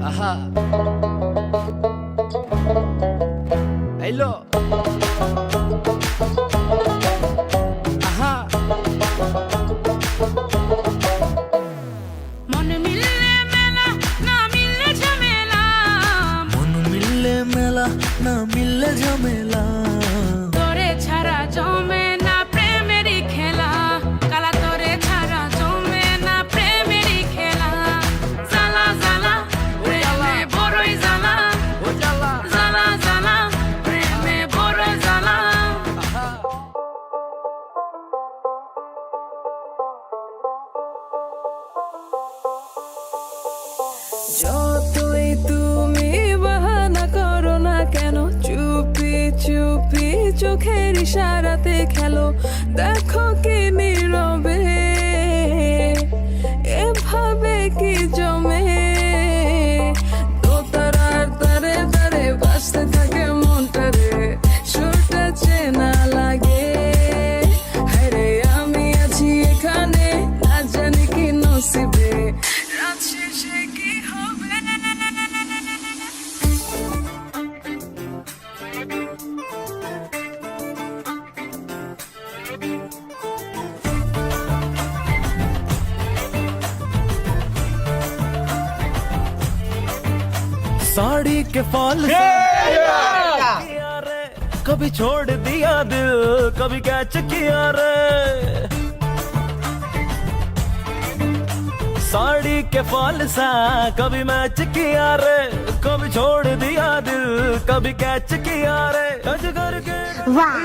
Aha. Hello. Aha. मन मिलने मेला ना मिलने झमेला মন মিললে মেলা না মিললে ঝামেলা তোরে ছাড়া জমে না প্রেমেরই খেলা কালা তোরে ছাড়া জমে না প্রেমেরই খেলা জালা জালা প্রেমে বড়ই জালা Oh jala. জালা জালা প্রেমে বড় জালা Aha. যতই তুমি বাহানা করো না কেন চুপি চুপি চোখের ইশারাতে খেলো দেখো কি নীরবে এভাবে কি জমে দোতারার তারে তারে বাজতে থাকে মনটারে সুরটা চেনা লাগে হায়রে আমি আছি এখানে না জানি কি নসিবে রাত শেষে কি হবে साड़ी के फॉल से कभी छोड़ दिया दिल कभी कैच किया रे साड़ी के फॉल सा कभी मैच किया रे कभी छोड़ दिया दिल कभी कैच किया रे अजगर के वाह